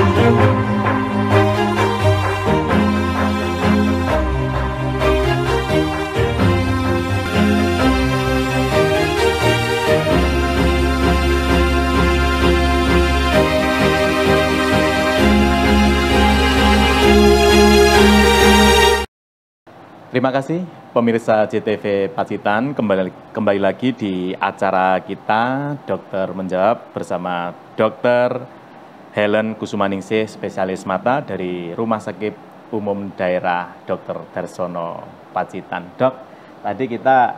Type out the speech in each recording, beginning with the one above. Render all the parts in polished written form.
Terima kasih pemirsa JTV Pacitan, kembali lagi di acara kita Dokter Menjawab bersama Dr. Helen Kusumaningsih, spesialis mata dari Rumah Sakit Umum Daerah Dr. Darsono Pacitan. Dok, tadi kita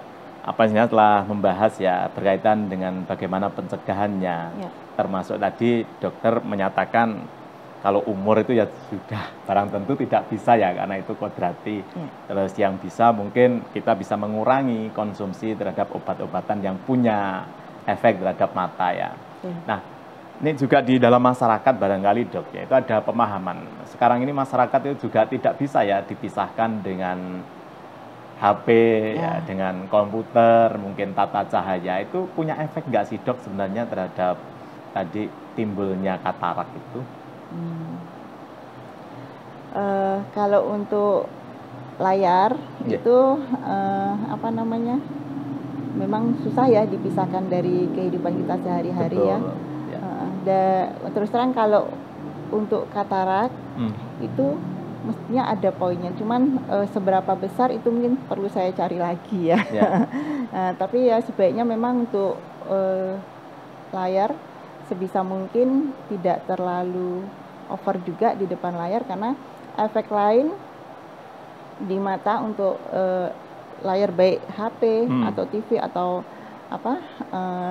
telah membahas ya berkaitan dengan bagaimana pencegahannya, ya. Termasuk tadi dokter menyatakan kalau umur itu ya sudah barang tentu tidak bisa ya, karena itu kodrati. Terus yang bisa mungkin kita bisa mengurangi konsumsi terhadap obat-obatan yang punya efek terhadap mata ya. Nah, ini juga di dalam masyarakat barangkali dok ya, itu ada pemahaman. Sekarang ini masyarakat itu juga tidak bisa ya dipisahkan dengan HP, ya, dengan komputer, mungkin tata cahaya. Itu punya efek nggak sih dok sebenarnya terhadap tadi timbulnya katarak itu? Kalau untuk layar itu memang susah ya dipisahkan dari kehidupan kita sehari-hari ya. Terus terang kalau untuk katarak itu mestinya ada poinnya, cuman seberapa besar itu mungkin perlu saya cari lagi ya. Tapi ya sebaiknya memang untuk layar sebisa mungkin tidak terlalu over juga di depan layar, karena efek lain di mata untuk layar baik HP atau TV atau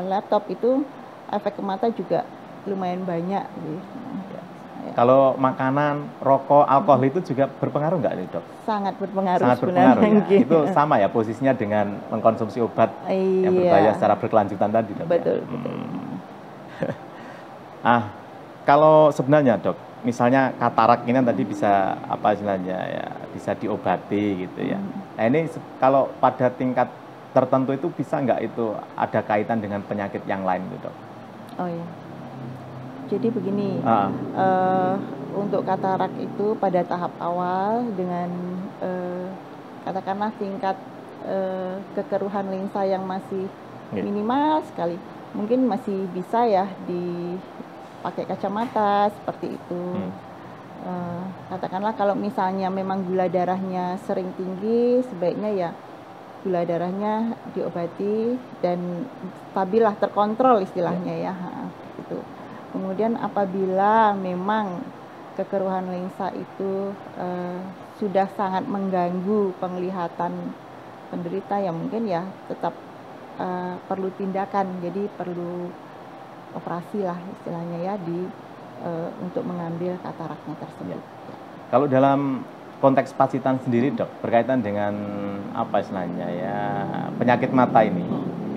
laptop itu efek ke mata juga lumayan banyak. Kalau makanan, rokok, alkohol itu juga berpengaruh nggak nih dok? Sangat berpengaruh. Sangat berpengaruh ya? Itu sama ya posisinya dengan mengkonsumsi obat yang berbahaya secara berkelanjutan tadi dok? Betul. Kalau sebenarnya dok, misalnya katarak ini tadi bisa bisa diobati gitu ya. Nah ini kalau pada tingkat tertentu itu bisa nggak itu ada kaitan dengan penyakit yang lain gitu dok? Oh iya. Jadi begini, untuk katarak itu pada tahap awal dengan katakanlah tingkat kekeruhan lensa yang masih minimal sekali, mungkin masih bisa ya dipakai kacamata seperti itu. Katakanlah kalau misalnya memang gula darahnya sering tinggi, sebaiknya ya gula darahnya diobati dan stabil lah, terkontrol istilahnya ya. Itu. Kemudian apabila memang kekeruhan lensa itu sudah sangat mengganggu penglihatan penderita, ya mungkin ya tetap perlu tindakan, jadi perlu operasi lah istilahnya ya untuk mengambil kataraknya tersebut. Kalau dalam konteks Pacitan sendiri dok, berkaitan dengan penyakit mata ini,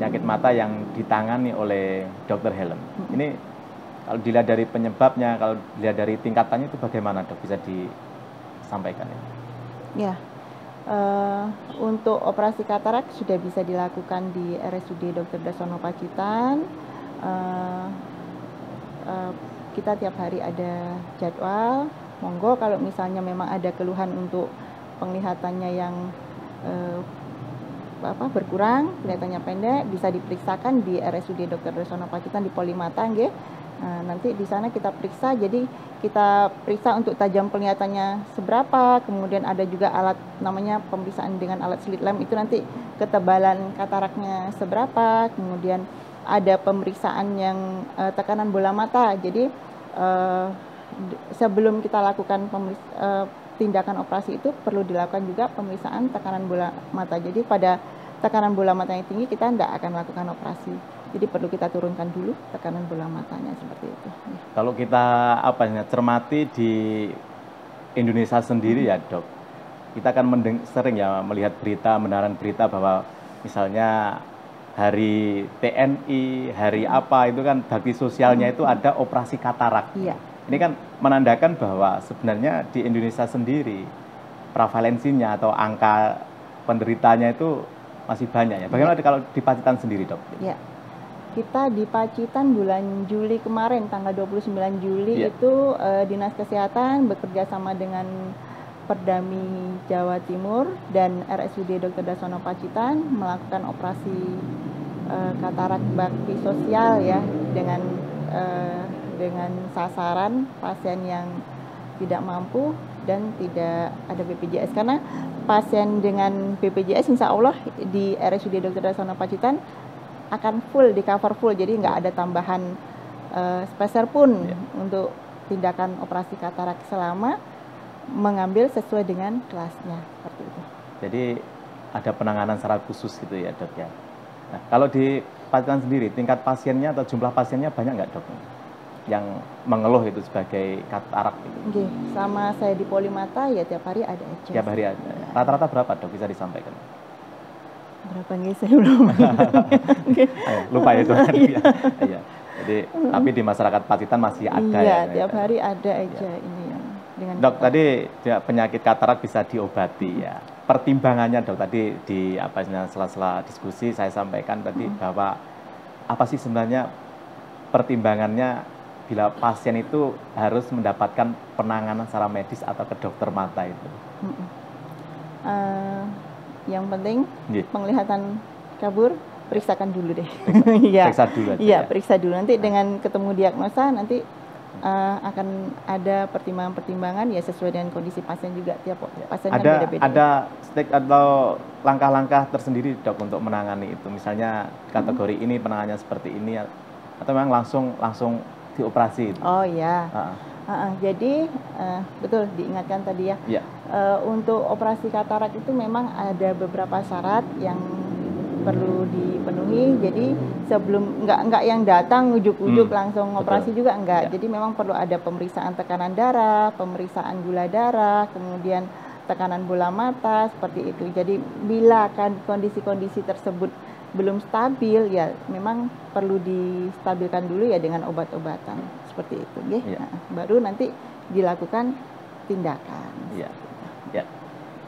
penyakit mata yang ditangani oleh Dr. Helen, ini kalau dilihat dari penyebabnya, kalau dilihat dari tingkatannya itu bagaimana dok, bisa disampaikan ya? Ya, untuk operasi katarak sudah bisa dilakukan di RSUD Dr. Darsono Pacitan. Kita tiap hari ada jadwal. Monggo kalau misalnya memang ada keluhan untuk penglihatannya yang berkurang, kelihatannya pendek, bisa diperiksakan di RSUD Dr. Darsono Pacitan di Polimata nggih. Nanti di sana kita periksa, jadi kita periksa untuk tajam penglihatannya seberapa, kemudian ada juga alat namanya pemeriksaan dengan alat slit lamp, itu nanti ketebalan kataraknya seberapa, kemudian ada pemeriksaan yang tekanan bola mata, jadi sebelum kita lakukan tindakan operasi itu perlu dilakukan juga pemeriksaan tekanan bola mata, jadi pada tekanan bola mata yang tinggi kita tidak akan lakukan operasi. Jadi perlu kita turunkan dulu tekanan bola matanya seperti itu. Kalau kita cermati di Indonesia sendiri ya dok, kita kan sering ya melihat berita, mendengarkan berita bahwa misalnya hari TNI, hari apa itu kan bakti sosialnya itu ada operasi katarak. Ini kan menandakan bahwa sebenarnya di Indonesia sendiri prevalensinya atau angka penderitanya itu masih banyak ya. Bagaimana kalau di Pacitan sendiri dok? kita di Pacitan bulan Juli kemarin, tanggal 29 Juli itu Dinas Kesehatan bekerja sama dengan Perdami Jawa Timur dan RSUD Dr. Darsono Pacitan melakukan operasi katarak bakti sosial ya, dengan sasaran pasien yang tidak mampu dan tidak ada BPJS, karena pasien dengan BPJS insya Allah di RSUD Dr. Darsono Pacitan akan full, di cover full, jadi nggak ada tambahan spacer pun untuk tindakan operasi katarak selama mengambil sesuai dengan kelasnya, seperti itu. Jadi ada penanganan secara khusus gitu ya dok ya. Nah, kalau di Pacitan sendiri tingkat pasiennya atau jumlah pasiennya banyak nggak dok yang mengeluh itu sebagai katarak gitu? Oke, sama saya di Polimata ya tiap hari ada aja. Tiap hari ada. Rata-rata berapa dok bisa disampaikan? Berapa nih saya belum. Lupa ya dok. Iya. Jadi tapi di masyarakat Pacitan masih ada ya. Iya, tiap hari ada aja ini yang dengan dok kita. Tadi penyakit katarak bisa diobati ya. Pertimbangannya dok tadi di sela-sela diskusi saya sampaikan tadi bahwa apa sih sebenarnya pertimbangannya bila pasien itu harus mendapatkan penanganan secara medis atau ke dokter mata itu? Yang penting penglihatan kabur, periksakan dulu deh. Periksa dulu aja. Iya, periksa dulu. Nanti dengan ketemu diagnosa nanti akan ada pertimbangan-pertimbangan ya sesuai dengan kondisi pasien juga. Tiap pasien kan beda-beda. Ada step atau langkah-langkah tersendiri dok untuk menangani itu. Misalnya kategori ini penanganannya seperti ini atau memang langsung dioperasi itu? Oh iya. Jadi betul diingatkan tadi ya. Untuk operasi katarak itu memang ada beberapa syarat yang perlu dipenuhi. Jadi sebelum nggak yang datang ujuk-ujuk langsung operasi juga enggak. Jadi memang perlu ada pemeriksaan tekanan darah, pemeriksaan gula darah, kemudian tekanan bola mata seperti itu. Jadi bila kan kondisi-kondisi tersebut belum stabil ya memang perlu distabilkan dulu ya dengan obat-obatan seperti itu, Nah, baru nanti dilakukan tindakan.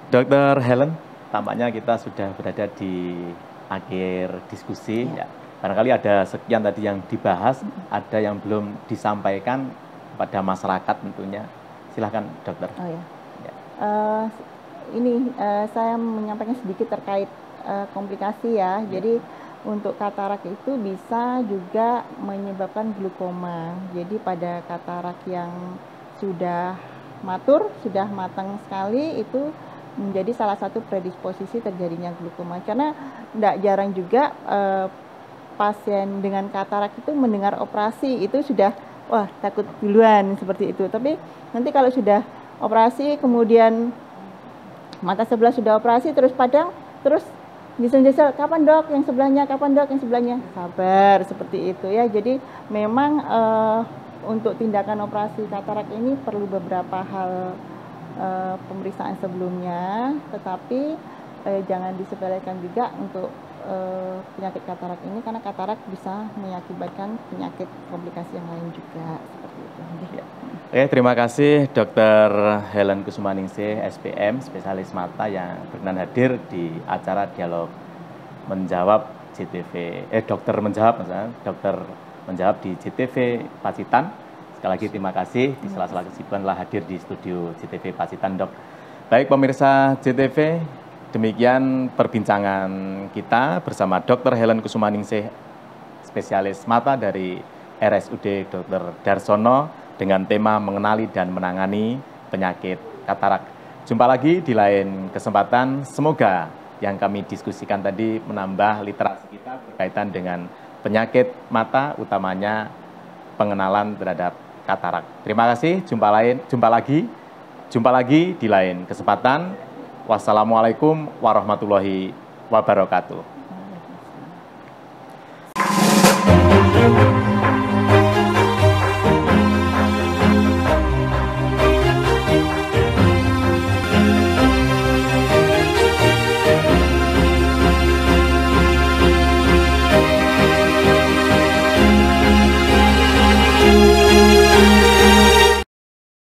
Dokter Helen, tampaknya kita sudah berada di akhir diskusi. Barangkali ada sekian tadi yang dibahas, ada yang belum disampaikan pada masyarakat tentunya. Silahkan dokter. Saya menyampaikan sedikit terkait komplikasi ya. Jadi untuk katarak itu bisa juga menyebabkan glukoma. Jadi pada katarak yang sudah matur, sudah matang sekali itu menjadi salah satu predisposisi terjadinya glukoma. Karena tidak jarang juga pasien dengan katarak itu mendengar operasi itu sudah wah takut duluan seperti itu. Tapi nanti kalau sudah operasi kemudian mata sebelah sudah operasi terus padang terus jesel-jesel, kapan dok yang sebelahnya, kapan dok yang sebelahnya, sabar seperti itu ya. Jadi memang untuk tindakan operasi katarak ini perlu beberapa hal pemeriksaan sebelumnya, tetapi jangan disepelekan juga untuk penyakit katarak ini karena katarak bisa mengakibatkan penyakit komplikasi yang lain juga seperti itu. Terima kasih Dr. Helen Kusumaningsih, SPM, spesialis mata yang berkenan hadir di acara Dialog Menjawab JTV, Dokter Menjawab di JTV Pacitan. Sekali lagi terima kasih di sela-sela kesibukan telah hadir di studio JTV Pacitan, Dok. Baik pemirsa JTV, demikian perbincangan kita bersama Dr. Helen Kusumaningsih, spesialis mata dari RSUD Dr. Darsono dengan tema mengenali dan menangani penyakit katarak. Jumpa lagi di lain kesempatan. Semoga yang kami diskusikan tadi menambah literasi kita berkaitan dengan penyakit mata, utamanya pengenalan terhadap katarak. Terima kasih. Jumpa lagi di lain kesempatan. Wassalamualaikum warahmatullahi wabarakatuh.